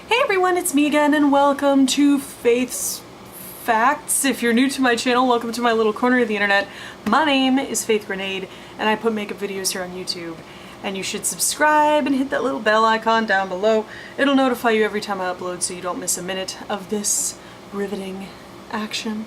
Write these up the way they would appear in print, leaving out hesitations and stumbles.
Hey everyone, it's me again and welcome to Faith's Facts. If you're new to my channel, welcome to my little corner of the internet. My name is Faith Grenade and I put makeup videos here on YouTube. And you should subscribe and hit that little bell icon down below. It'll notify you every time I upload so you don't miss a minute of this riveting action.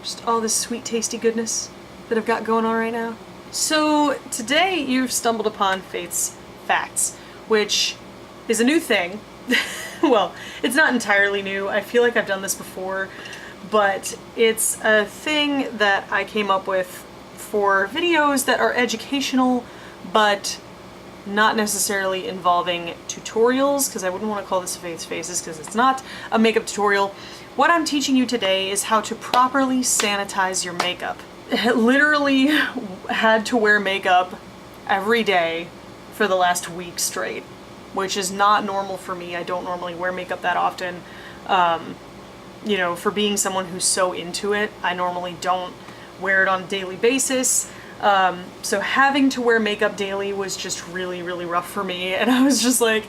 Just all this sweet tasty goodness that I've got going on right now. So today you've stumbled upon Faith's Facts, which is a new thing. Well, it's not entirely new. I feel like I've done this before, but it's a thing that I came up with for videos that are educational, but not necessarily involving tutorials, because I wouldn't want to call this Faith's Faces because it's not a makeup tutorial. What I'm teaching you today is how to properly sanitize your makeup. I literally had to wear makeup every day for the last week straight, which is not normal for me. I don't normally wear makeup that often. You know, for being someone who's so into it, I normally don't wear it on a daily basis. So having to wear makeup daily was just really, really rough for me. And I was just like,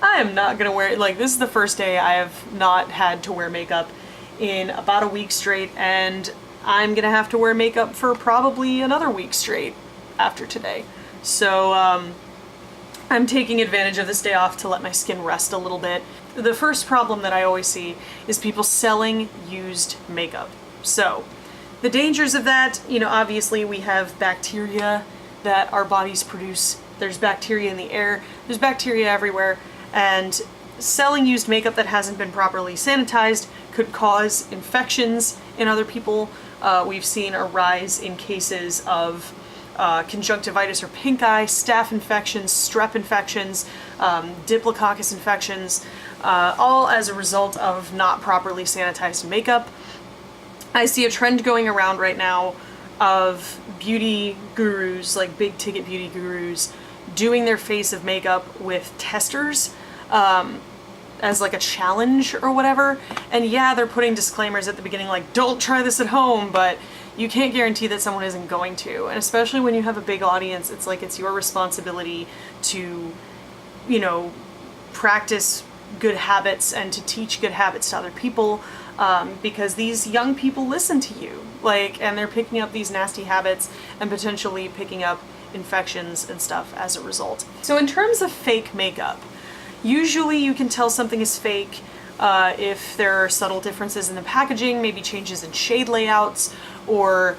I am not gonna wear it. Like, this is the first day I have not had to wear makeup in about a week straight, and I'm gonna have to wear makeup for probably another week straight after today. So, I'm taking advantage of this day off to let my skin rest a little bit. The first problem that I always see is people selling used makeup. So, the dangers of that, you know, obviously we have bacteria that our bodies produce. There's bacteria in the air, there's bacteria everywhere, and selling used makeup that hasn't been properly sanitized could cause infections in other people. We've seen a rise in cases of conjunctivitis or pink eye, staph infections, strep infections, diplococcus infections, all as a result of not properly sanitized makeup. I see a trend going around right now of beauty gurus, like big ticket beauty gurus, doing their face of makeup with testers as like a challenge or whatever. And yeah, they're putting disclaimers at the beginning like, don't try this at home, but you can't guarantee that someone isn't going to. And especially when you have a big audience, it's like it's your responsibility to, you know, practice good habits and to teach good habits to other people, because these young people listen to you, like, and they're picking up these nasty habits and potentially picking up infections and stuff as a result. So in terms of fake makeup, usually you can tell something is fake if there are subtle differences in the packaging, maybe changes in shade layouts, or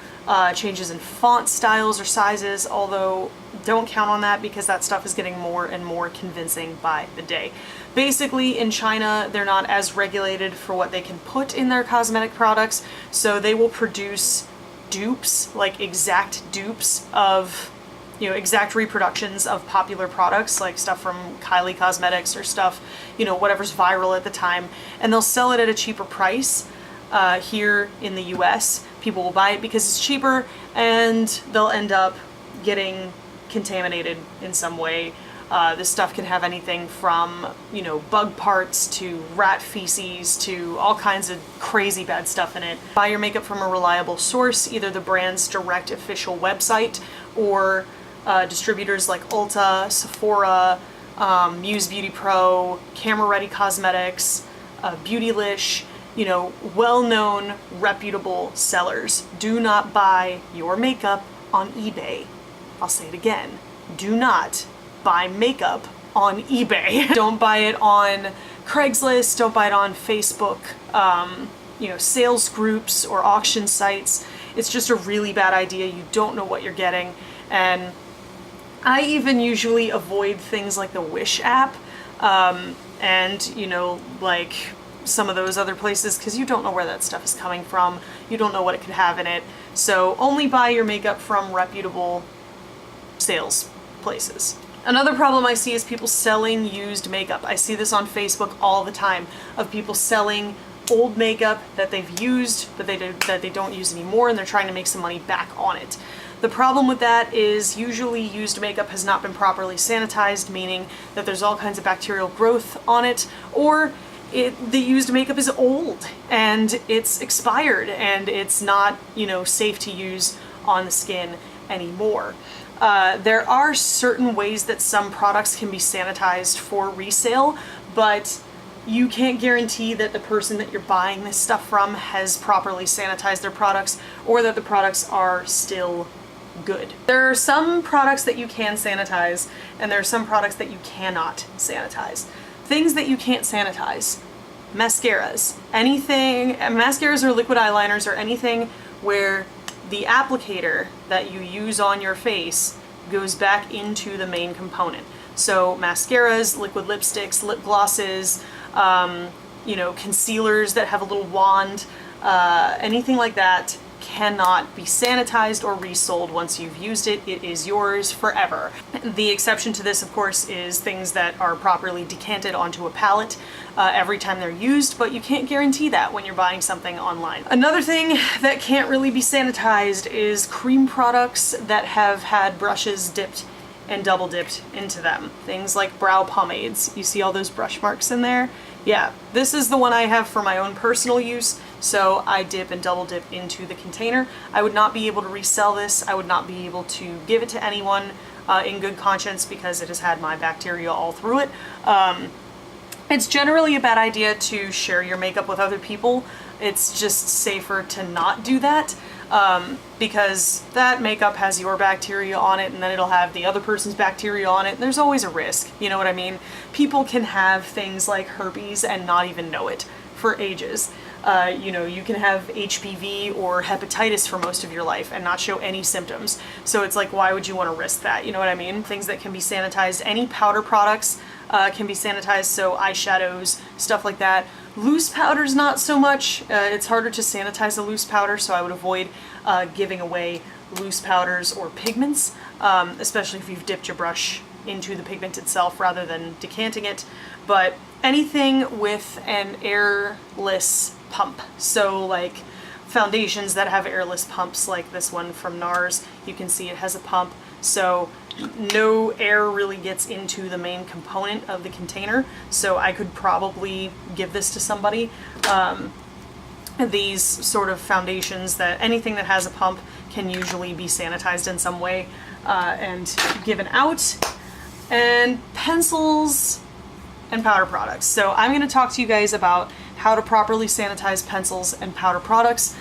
changes in font styles or sizes, although don't count on that because that stuff is getting more and more convincing by the day. Basically, in China, they're not as regulated for what they can put in their cosmetic products, so they will produce dupes, like exact dupes of, you know, exact reproductions of popular products, like stuff from Kylie Cosmetics or stuff, you know, whatever's viral at the time, and they'll sell it at a cheaper price. Here in the US, people will buy it because it's cheaper, and they'll end up getting contaminated in some way. This stuff can have anything from, you know, bug parts to rat feces to all kinds of crazy bad stuff in it. Buy your makeup from a reliable source, either the brand's direct official website or distributors like Ulta, Sephora, Muse Beauty Pro, Camera Ready Cosmetics, Beautylish, you know, well-known, reputable sellers. Do not buy your makeup on eBay. I'll say it again. Do not buy makeup on eBay. Don't buy it on Craigslist. Don't buy it on Facebook, you know, sales groups or auction sites. It's just a really bad idea. You don't know what you're getting. And I even usually avoid things like the Wish app, and, you know, like some of those other places, because you don't know where that stuff is coming from. You don't know what it could have in it. So only buy your makeup from reputable sales places. Another problem I see is people selling used makeup. I see this on Facebook all the time, of people selling old makeup that they've used but that they don't use anymore, and they're trying to make some money back on it. The problem with that is usually used makeup has not been properly sanitized, meaning that there's all kinds of bacterial growth on it, or the used makeup is old and it's expired and it's not, you know, safe to use on the skin anymore. There are certain ways that some products can be sanitized for resale, but you can't guarantee that the person that you're buying this stuff from has properly sanitized their products or that the products are still good. There are some products that you can sanitize and there are some products that you cannot sanitize. Things that you can't sanitize: mascaras. Mascaras or liquid eyeliners or anything where the applicator that you use on your face goes back into the main component. So mascaras, liquid lipsticks, lip glosses, concealers that have a little wand, anything like that cannot be sanitized or resold once you've used it. It is yours forever. The exception to this, of course, is things that are properly decanted onto a palette every time they're used, but you can't guarantee that when you're buying something online. Another thing that can't really be sanitized is cream products that have had brushes dipped and double dipped into them. Things like brow pomades. You see all those brush marks in there? Yeah, this is the one I have for my own personal use, so I dip and double dip into the container. I would not be able to resell this. I would not be able to give it to anyone in good conscience because it has had my bacteria all through it. It's generally a bad idea to share your makeup with other people. It's just safer to not do that. Because that makeup has your bacteria on it and then it'll have the other person's bacteria on it. There's always a risk, you know what I mean? People can have things like herpes and not even know it for ages. You can have HPV or hepatitis for most of your life and not show any symptoms. So it's like, why would you want to risk that? You know what I mean? Things that can be sanitized, any powder products can be sanitized, so eyeshadows, stuff like that. Loose powders, not so much. It's harder to sanitize a loose powder, so I would avoid giving away loose powders or pigments, especially if you've dipped your brush into the pigment itself rather than decanting it. But anything with an airless pump, so like foundations that have airless pumps like this one from NARS, you can see it has a pump, so no air really gets into the main component of the container, so I could probably give this to somebody. These sort of foundations, that anything that has a pump can usually be sanitized in some way and given out. And pencils and powder products. So I'm going to talk to you guys about how to properly sanitize pencils and powder products.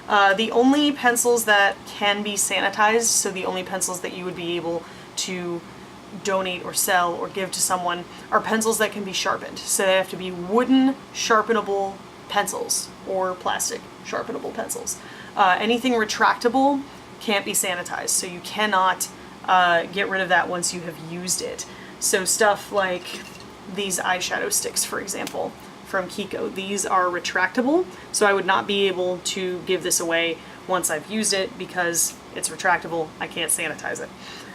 The only pencils that can be sanitized, so the only pencils that you would be able to donate or sell or give to someone, are pencils that can be sharpened. So they have to be wooden sharpenable pencils or plastic sharpenable pencils. Anything retractable can't be sanitized, so you cannot get rid of that once you have used it. So stuff like these eyeshadow sticks, for example, from Kiko, these are retractable, so I would not be able to give this away once I've used it because it's retractable. I can't sanitize it.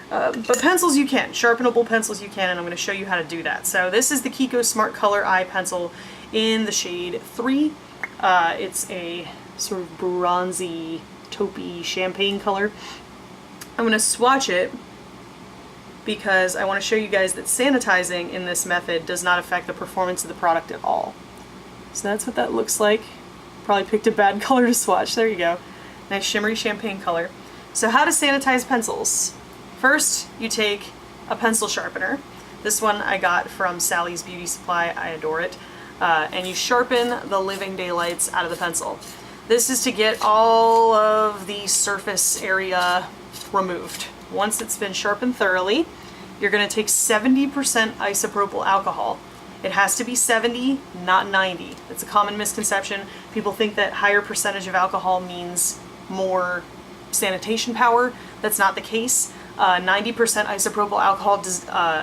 But pencils you can, sharpenable pencils you can, and I'm going to show you how to do that. So this is the Kiko Smart Color Eye Pencil in the shade 3. It's a sort of bronzy, taupey champagne color. I'm going to swatch it because I want to show you guys that sanitizing in this method does not affect the performance of the product at all. So that's what that looks like. Probably picked a bad color to swatch. There you go. Nice shimmery champagne color. So how to sanitize pencils. First, you take a pencil sharpener. This one I got from Sally's Beauty Supply. I adore it. And you sharpen the living daylights out of the pencil. This is to get all of the surface area removed. Once it's been sharpened thoroughly, you're going to take 70% isopropyl alcohol. It has to be 70, not 90. It's a common misconception. People think that higher percentage of alcohol means more sanitation power. That's not the case. 90% isopropyl alcohol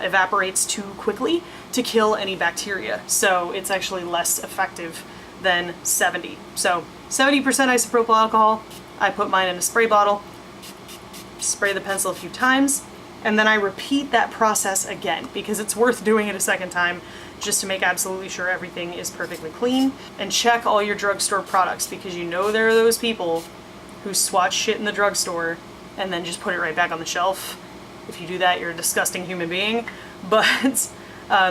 evaporates too quickly to kill any bacteria, so it's actually less effective than 70. So 70% isopropyl alcohol. I put mine in a spray bottle, spray the pencil a few times, and then I repeat that process again because it's worth doing it a second time just to make absolutely sure everything is perfectly clean. And check all your drugstore products because you know there are those people who swatch shit in the drugstore and then just put it right back on the shelf. If you do that, you're a disgusting human being. But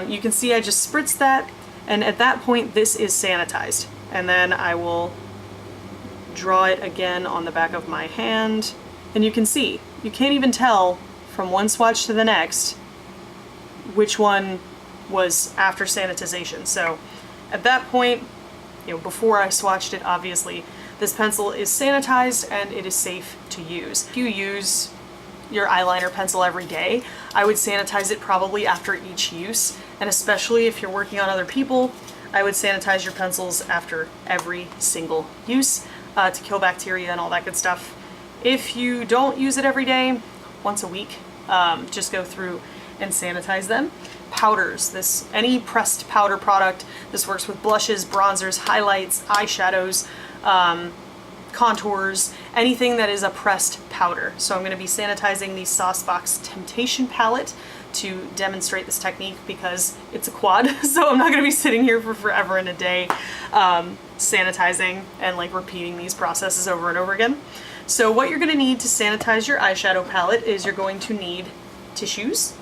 you can see I just spritzed that, and at that point this is sanitized. And then I will draw it again on the back of my hand, and you can see, you can't even tell from one swatch to the next which one was after sanitization. So At that point, before I swatched it, obviously, this pencil is sanitized and it is safe to use. If you use your eyeliner pencil every day, I would sanitize it probably after each use, and especially if you're working on other people, I would sanitize your pencils after every single use to kill bacteria and all that good stuff. If you don't use it every day, once a week, just go through and sanitize them. Powders, any pressed powder product, this works with blushes, bronzers, highlights, eyeshadows, contours, anything that is a pressed powder. So I'm going to be sanitizing the Saucebox Temptation palette to demonstrate this technique because it's a quad, so I'm not going to be sitting here for forever and a day sanitizing and like repeating these processes over and over again. So what you're going to need to sanitize your eyeshadow palette is you're going to need tissues.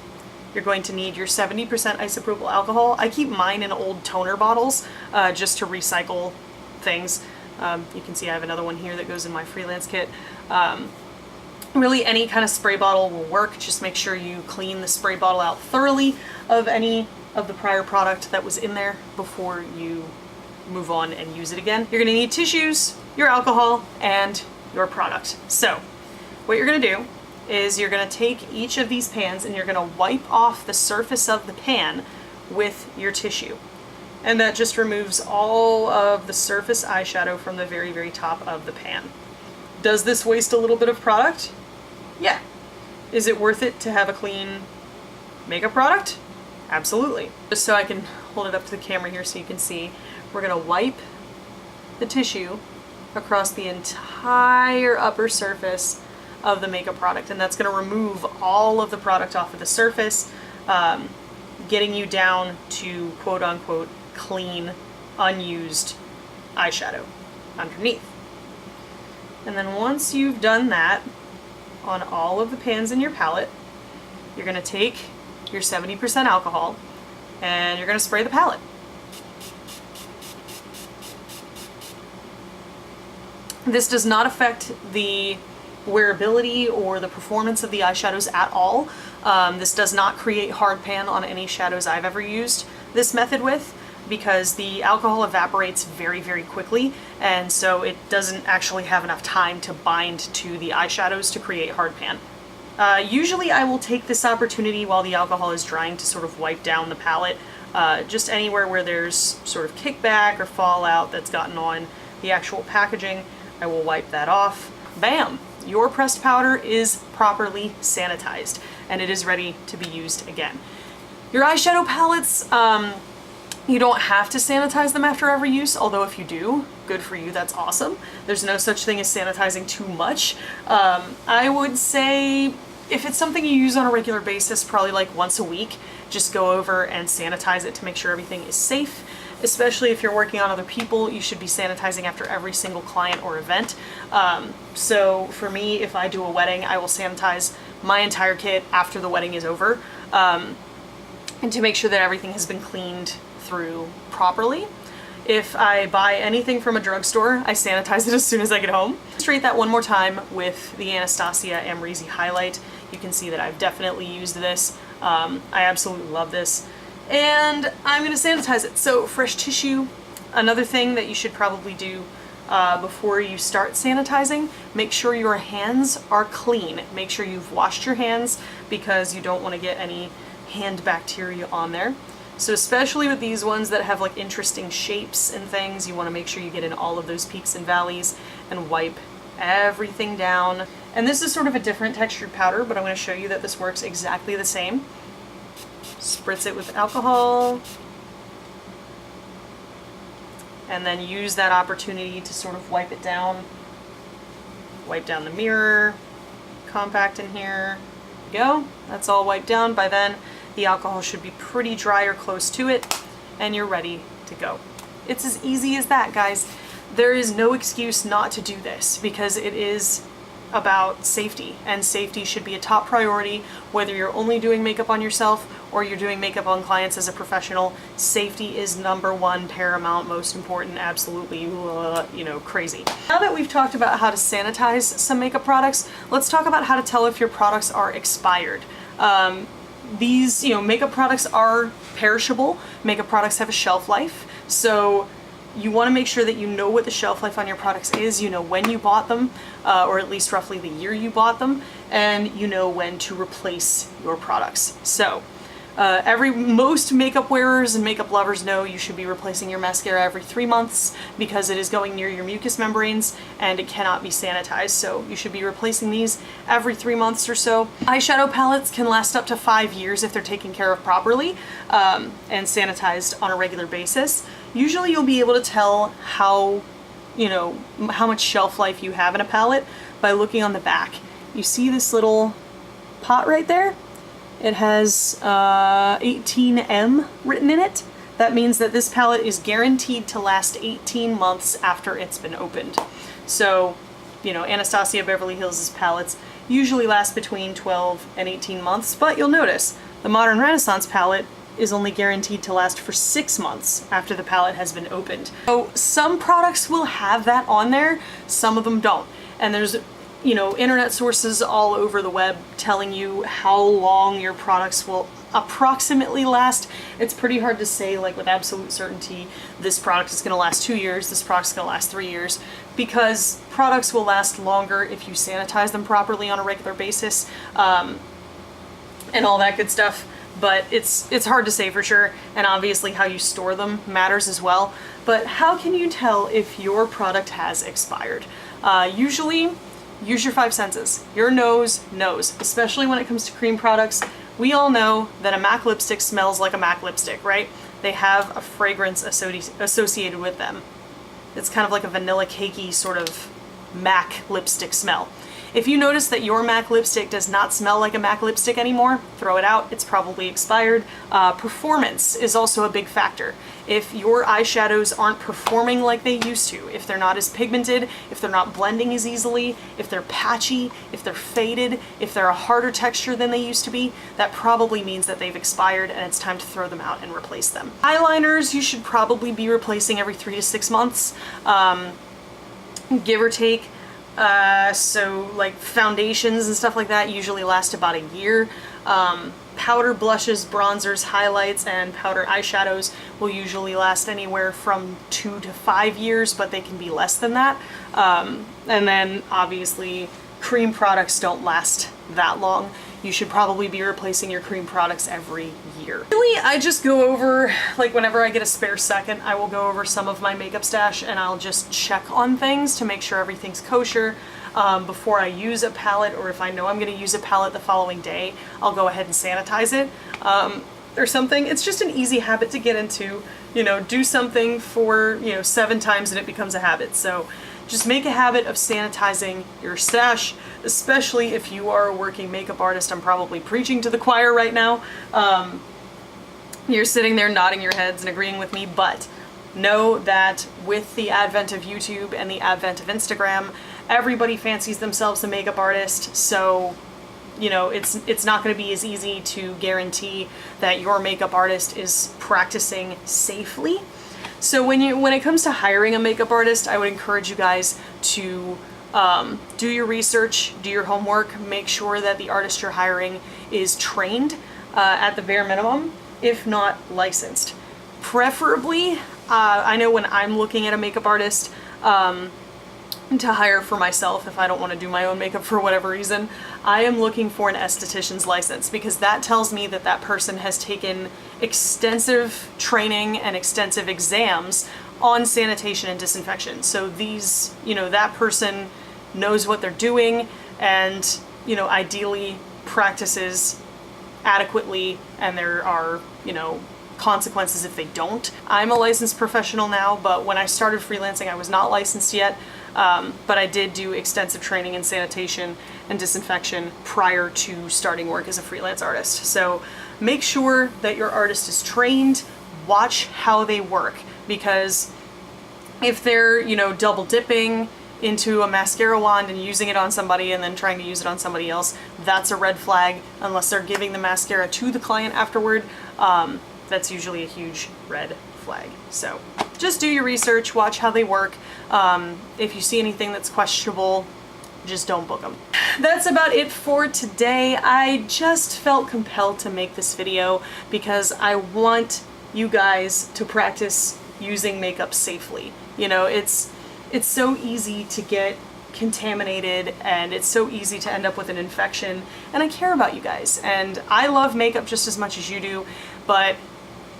You're going to need your 70% isopropyl alcohol. I keep mine in old toner bottles just to recycle things. You can see I have another one here that goes in my freelance kit. Really any kind of spray bottle will work. Just make sure you clean the spray bottle out thoroughly of any of the prior product that was in there before you move on and use it again. You're gonna need tissues, your alcohol, and your product. So what you're gonna do is you're gonna take each of these pans and you're gonna wipe off the surface of the pan with your tissue. And that just removes all of the surface eyeshadow from the very, very top of the pan. Does this waste a little bit of product? Yeah. Is it worth it to have a clean makeup product? Absolutely. Just so I can hold it up to the camera here so you can see, we're gonna wipe the tissue across the entire upper surface of the makeup product, and that's gonna remove all of the product off of the surface, getting you down to quote-unquote clean, unused eyeshadow underneath. And then once you've done that on all of the pans in your palette, you're going to take your 70% alcohol and you're going to spray the palette. This does not affect the wearability or the performance of the eyeshadows at all. This does not create hard pan on any shadows I've ever used this method with, because the alcohol evaporates very, very quickly, and so it doesn't actually have enough time to bind to the eyeshadows to create hard pan. Usually I will take this opportunity while the alcohol is drying to sort of wipe down the palette, just anywhere where there's sort of kickback or fallout that's gotten on the actual packaging. I will wipe that off. Bam! Your pressed powder is properly sanitized, and it is ready to be used again. Your eyeshadow palettes, you don't have to sanitize them after every use, although if you do, good for you, that's awesome. There's no such thing as sanitizing too much. I would say if it's something you use on a regular basis, probably like once a week, just go over and sanitize it to make sure everything is safe. Especially if you're working on other people, you should be sanitizing after every single client or event. So for me, if I do a wedding, I will sanitize my entire kit after the wedding is over, and to make sure that everything has been cleaned through properly. If I buy anything from a drugstore, I sanitize it as soon as I get home. Straight that one more time with the Anastasia Amrezy highlight. You can see that I've definitely used this. I absolutely love this. And I'm going to sanitize it. So fresh tissue, another thing that you should probably do before you start sanitizing, make sure your hands are clean. Make sure you've washed your hands because you don't want to get any hand bacteria on there. So especially with these ones that have like interesting shapes and things, you want to make sure you get in all of those peaks and valleys and wipe everything down. And this is sort of a different textured powder, but I'm going to show you that this works exactly the same. Spritz it with alcohol, and then use that opportunity to sort of wipe it down. Wipe down the mirror, compact in here. There you go. That's all wiped down. By then, the alcohol should be pretty dry or close to it, and you're ready to go. It's as easy as that, guys. There is no excuse not to do this because it is about safety, and safety should be a top priority whether you're only doing makeup on yourself or you're doing makeup on clients as a professional. Safety is number one, paramount, most important, absolutely, crazy. Now that we've talked about how to sanitize some makeup products, let's talk about how to tell if your products are expired. These, makeup products are perishable. Makeup products have a shelf life. So you want to make sure that you know what the shelf life on your products is, you know when you bought them, or at least roughly the year you bought them, and you know when to replace your products. So most makeup wearers and makeup lovers know you should be replacing your mascara every 3 months because it is going near your mucous membranes and it cannot be sanitized. So you should be replacing these every 3 months or so. Eyeshadow palettes can last up to 5 years if they're taken care of properly and sanitized on a regular basis. Usually you'll be able to tell how much shelf life you have in a palette by looking on the back. You see this little pot right there? It has 18M written in it. That means that this palette is guaranteed to last 18 months after it's been opened. So, Anastasia Beverly Hills' palettes usually last between 12 and 18 months, but you'll notice the Modern Renaissance palette is only guaranteed to last for 6 months after the palette has been opened. So some products will have that on there, some of them don't. And there's internet sources all over the web telling you how long your products will approximately last. It's pretty hard to say like with absolute certainty this product is going to last 2 years, this product's going to last 3 years, because products will last longer if you sanitize them properly on a regular basis, and all that good stuff. But it's hard to say for sure, and obviously how you store them matters as well. But how can you tell if your product has expired? Usually, use your 5 senses. Your nose knows, especially when it comes to cream products. We all know that a MAC lipstick smells like a MAC lipstick, right? They have a fragrance associated with them. It's kind of like a vanilla cakey sort of MAC lipstick smell. If you notice that your MAC lipstick does not smell like a MAC lipstick anymore, throw it out, it's probably expired. Performance is also a big factor. If your eyeshadows aren't performing like they used to, if they're not as pigmented, if they're not blending as easily, if they're patchy, if they're faded, if they're a harder texture than they used to be, that probably means that they've expired and it's time to throw them out and replace them. Eyeliners you should probably be replacing every 3 to 6 months, give or take. So like foundations and stuff like that usually last about a year. Powder, blushes, bronzers, highlights, and powder eyeshadows will usually last anywhere from 2 to 5 years, but they can be less than that. And then obviously cream products don't last that long. You should probably be replacing your cream products every year. Really, I just go over, like whenever I get a spare second, I will go over some of my makeup stash and I'll just check on things to make sure everything's kosher. Before I use a palette, or if I know I'm going to use a palette the following day, I'll go ahead and sanitize it or something. It's just an easy habit to get into. Do something for 7 times and it becomes a habit. So just make a habit of sanitizing your stash, especially if you are a working makeup artist. I'm probably preaching to the choir right now. You're sitting there nodding your heads and agreeing with me, but know that with the advent of YouTube and the advent of Instagram, everybody fancies themselves a makeup artist, so it's not going to be as easy to guarantee that your makeup artist is practicing safely. So when it comes to hiring a makeup artist, I would encourage you guys to do your research, do your homework, make sure that the artist you're hiring is trained at the bare minimum, if not licensed. Preferably, I know when I'm looking at a makeup artist to hire for myself, if I don't want to do my own makeup for whatever reason, I am looking for an esthetician's license, because that tells me that that person has taken extensive training and extensive exams on sanitation and disinfection. So these, that person knows what they're doing and, ideally practices adequately, and there are, consequences if they don't. I'm a licensed professional now, but when I started freelancing, I was not licensed yet. But I did do extensive training in sanitation and disinfection prior to starting work as a freelance artist. So make sure that your artist is trained, watch how they work, because if they're, double dipping into a mascara wand and using it on somebody and then trying to use it on somebody else, that's a red flag. Unless they're giving the mascara to the client afterward, that's usually a huge red flag. So just do your research, watch how they work. If you see anything that's questionable, just don't book them. That's about it for today. I just felt compelled to make this video because I want you guys to practice using makeup safely. You know, it's so easy to get contaminated and it's so easy to end up with an infection, and I care about you guys, and I love makeup just as much as you do, but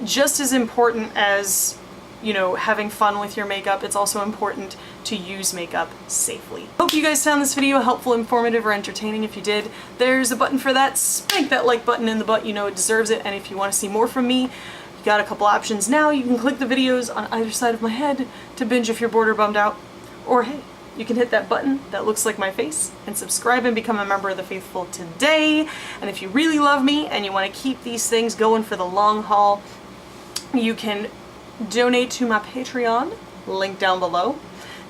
just as important as, you know, having fun with your makeup, it's also important to use makeup safely. Hope you guys found this video helpful, informative, or entertaining. If you did, there's a button for that. Spank that like button in the butt, you know it deserves it. And if you want to see more from me, you got a couple options now. You can click the videos on either side of my head to binge if you're bored or bummed out. Or hey, you can hit that button that looks like my face and subscribe and become a member of the faithful today. And if you really love me and you want to keep these things going for the long haul, you can donate to my Patreon, link down below.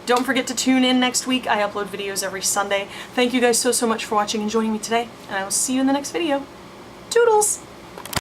Don't forget to tune in next week. I upload videos every Sunday. Thank you guys so much for watching and joining me today, and I will see you in the next video. Toodles!